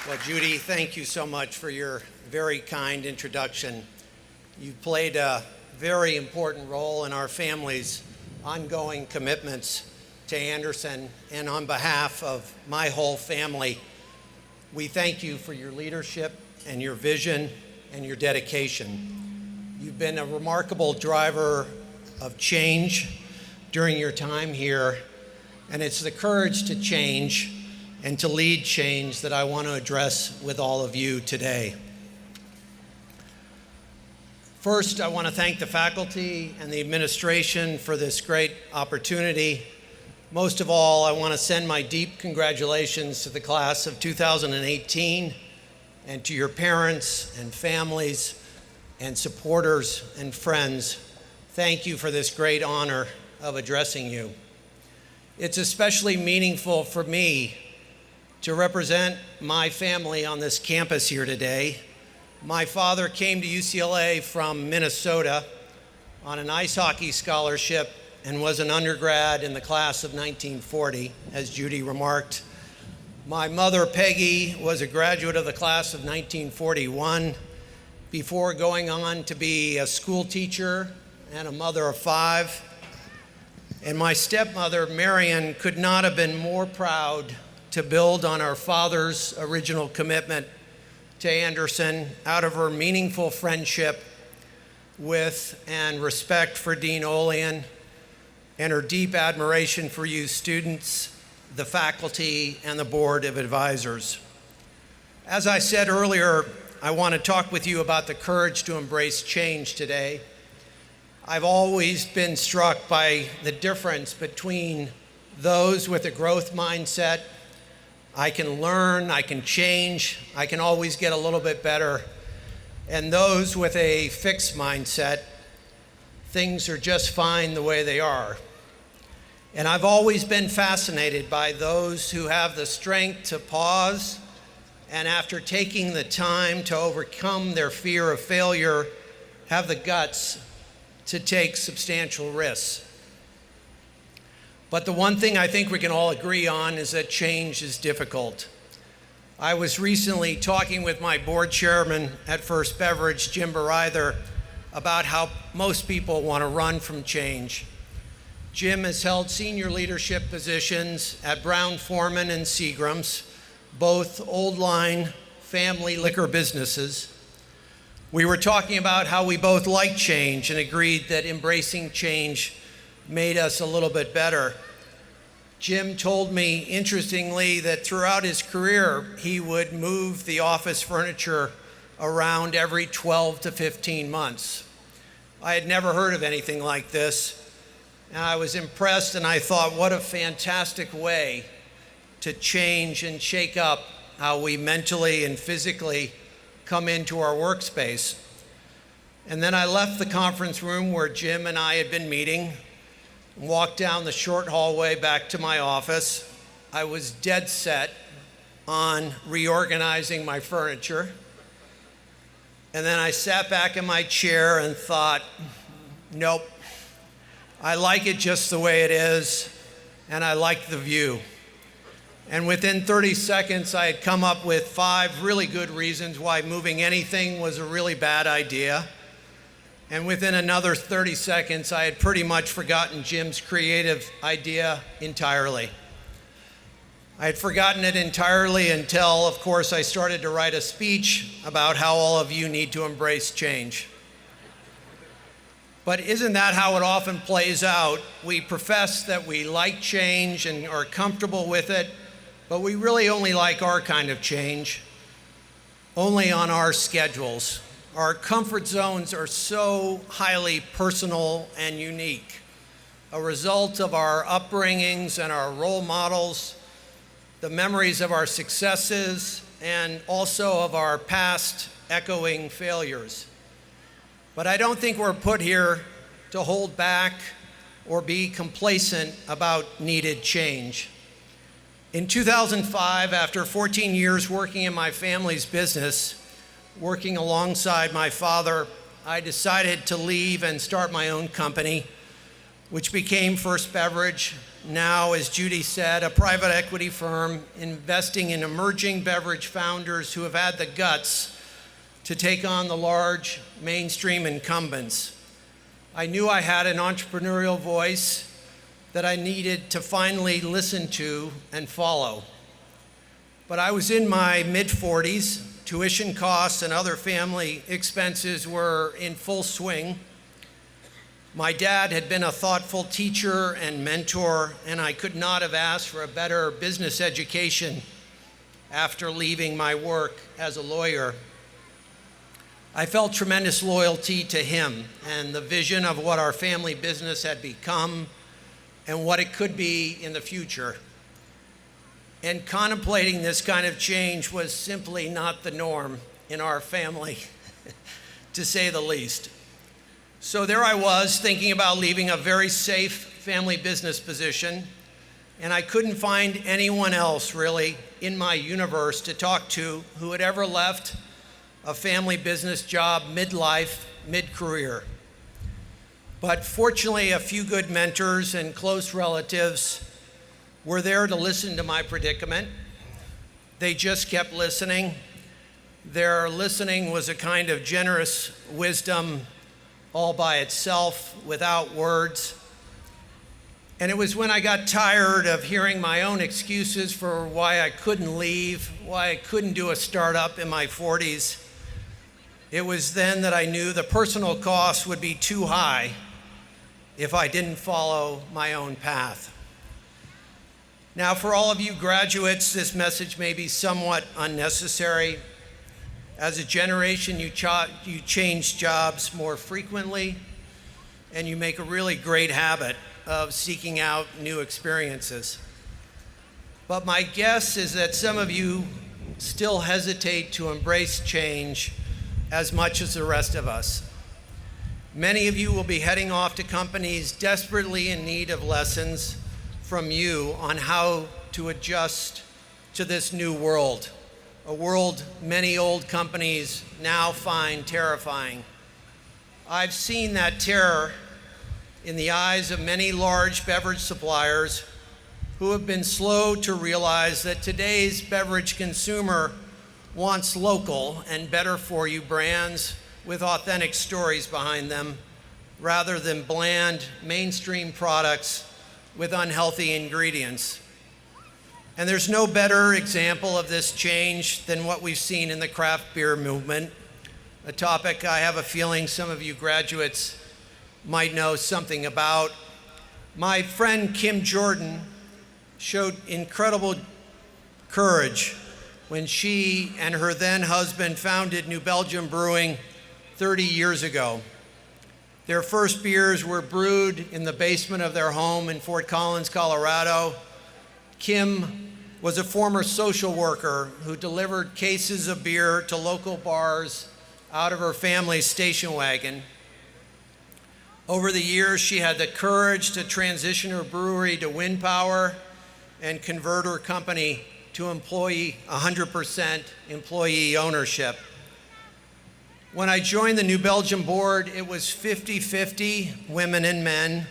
Well, Judy, thank you so much for your very kind introduction. You've played a very important role in our family's ongoing commitments to Anderson, and on behalf of my whole family, we thank you for your leadership and your vision and your dedication. You've been a remarkable driver of change during your time here, and it's the courage to change and to lead change that I want to address with all of you today. First, I want to thank the faculty and the administration for this great opportunity. Most of all, I want to send my deep congratulations to the class of 2018 and to your parents and families and supporters and friends. Thank you for this great honor of addressing you. It's especially meaningful for me to represent my family on this campus here today. My father came to UCLA from Minnesota on an ice hockey scholarship and was an undergrad in the class of 1940, as Judy remarked. My mother, Peggy, was a graduate of the class of 1941 before going on to be a school teacher and a mother of 5. And my stepmother, Marion, could not have been more proud to build on our father's original commitment to Anderson out of her meaningful friendship with and respect for Dean Olian and her deep admiration for you students, the faculty, and the board of advisors. As I said earlier, I want to talk with you about the courage to embrace change today. I've always been struck by the difference between those with a growth mindset. I can learn, I can change, I can always get a little bit better. And those with a fixed mindset, things are just fine the way they are. And I've always been fascinated by those who have the strength to pause and after taking the time to overcome their fear of failure, have the guts to take substantial risks. But the one thing I think we can all agree on is that change is difficult. I was recently talking with my board chairman at First Beverage, Jim Bereither, about how most people want to run from change. Jim has held senior leadership positions at Brown-Forman and Seagram's, both old-line family liquor businesses. We were talking about how we both like change and agreed that embracing change made us a little bit better. Jim told me, interestingly, that throughout his career, he would move the office furniture around every 12 to 15 months. I had never heard of anything like this, and I was impressed, and I thought, what a fantastic way to change and shake up how we mentally and physically come into our workspace. And then I left the conference room where Jim and I had been meeting, walked down the short hallway back to my office. I was dead set on reorganizing my furniture. And then I sat back in my chair and thought, nope, I like it just the way it is, and I like the view. And within 30 seconds, I had come up with 5 really good reasons why moving anything was a really bad idea. And within another 30 seconds, I had pretty much forgotten Jim's creative idea entirely. I had forgotten it entirely until, of course, I started to write a speech about how all of you need to embrace change. But isn't that how it often plays out? We profess that we like change and are comfortable with it, but we really only like our kind of change, only on our schedules. Our comfort zones are so highly personal and unique, a result of our upbringings and our role models, the memories of our successes, and also of our past echoing failures. But I don't think we're put here to hold back or be complacent about needed change. In 2005, after 14 years working in my family's business, working alongside my father, I decided to leave and start my own company, which became First Beverage, now, as Judy said, a private equity firm investing in emerging beverage founders who have had the guts to take on the large mainstream incumbents. I knew I had an entrepreneurial voice that I needed to finally listen to and follow. But I was in my mid-40s, tuition costs and other family expenses were in full swing. My dad had been a thoughtful teacher and mentor, and I could not have asked for a better business education after leaving my work as a lawyer. I felt tremendous loyalty to him and the vision of what our family business had become and what it could be in the future. And contemplating this kind of change was simply not the norm in our family, to say the least. So there I was, thinking about leaving a very safe family business position, and I couldn't find anyone else really in my universe to talk to who had ever left a family business job midlife, mid-career. But fortunately, a few good mentors and close relatives were there to listen to my predicament. They just kept listening. Their listening was a kind of generous wisdom all by itself, without words. And it was when I got tired of hearing my own excuses for why I couldn't leave, why I couldn't do a startup in my 40s. It was then that I knew the personal cost would be too high if I didn't follow my own path. Now, for all of you graduates, this message may be somewhat unnecessary. As a generation, you change jobs more frequently, and you make a really great habit of seeking out new experiences. But my guess is that some of you still hesitate to embrace change as much as the rest of us. Many of you will be heading off to companies desperately in need of lessons from you on how to adjust to this new world. A world many old companies now find terrifying. I've seen that terror in the eyes of many large beverage suppliers who have been slow to realize that today's beverage consumer wants local and better-for-you brands with authentic stories behind them, rather than bland, mainstream products with unhealthy ingredients. And there's no better example of this change than what we've seen in the craft beer movement, a topic I have a feeling some of you graduates might know something about. My friend Kim Jordan showed incredible courage when she and her then husband founded New Belgium Brewing 30 years ago. Their first beers were brewed in the basement of their home in Fort Collins, Colorado. Kim was a former social worker who delivered cases of beer to local bars out of her family's station wagon. Over the years, she had the courage to transition her brewery to wind power and convert her company to 100% employee ownership. When I joined the New Belgium board, it was 50-50 women and men,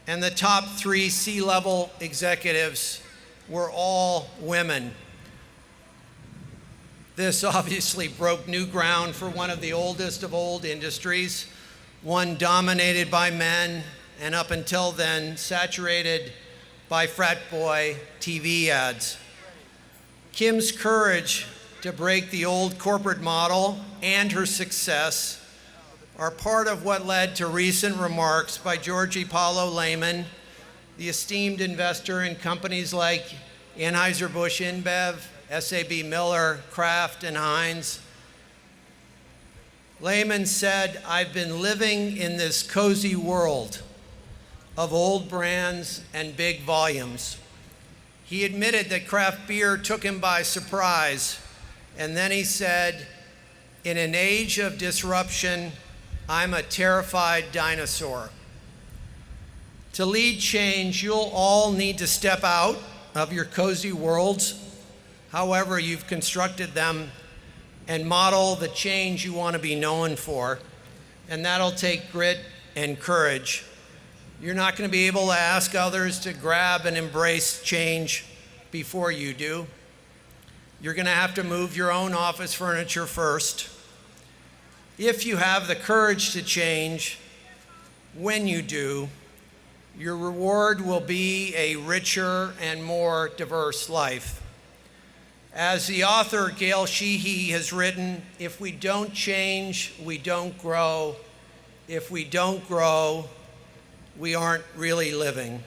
and the top 3 C-level executives were all women. This obviously broke new ground for one of the oldest of old industries, one dominated by men and up until then saturated by frat boy TV ads. Kim's courage to break the old corporate model and her success are part of what led to recent remarks by Georgie Paulo Lehman, the esteemed investor in companies like Anheuser-Busch InBev, SAB Miller, Kraft, and Heinz. Lehman said, "I've been living in this cozy world of old brands and big volumes." He admitted that craft beer took him by surprise, and then he said, "In an age of disruption, I'm a terrified dinosaur." To lead change, you'll all need to step out of your cozy worlds, however you've constructed them, and model the change you want to be known for. And that'll take grit and courage. You're not going to be able to ask others to grab and embrace change before you do. You're going to have to move your own office furniture first. If you have the courage to change, when you do, your reward will be a richer and more diverse life. As the author Gail Sheehy has written, if we don't change, we don't grow. If we don't grow, we aren't really living.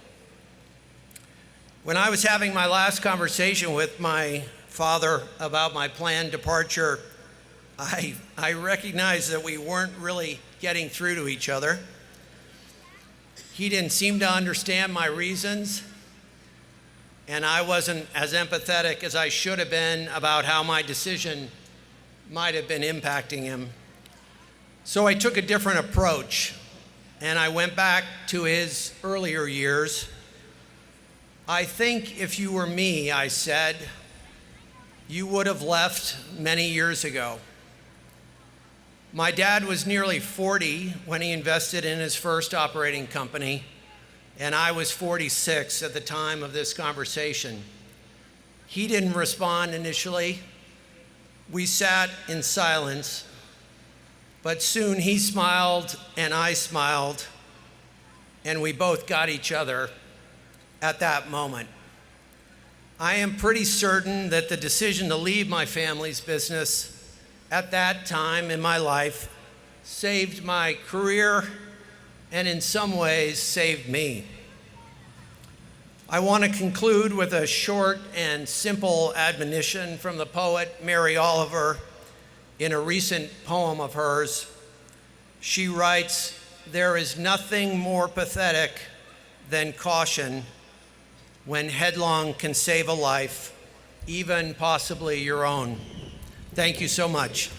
When I was having my last conversation with my father about my planned departure, I recognized that we weren't really getting through to each other. He didn't seem to understand my reasons, and I wasn't as empathetic as I should have been about how my decision might have been impacting him. So I took a different approach, and I went back to his earlier years. I think if you were me, I said, you would have left many years ago. My dad was nearly 40 when he invested in his first operating company, and I was 46 at the time of this conversation. He didn't respond initially. We sat in silence, but soon he smiled and I smiled, and we both got each other at that moment. I am pretty certain that the decision to leave my family's business at that time in my life saved my career and in some ways saved me. I want to conclude with a short and simple admonition from the poet Mary Oliver in a recent poem of hers. She writes, "There is nothing more pathetic than caution when headlong can save a life, even possibly your own." Thank you so much.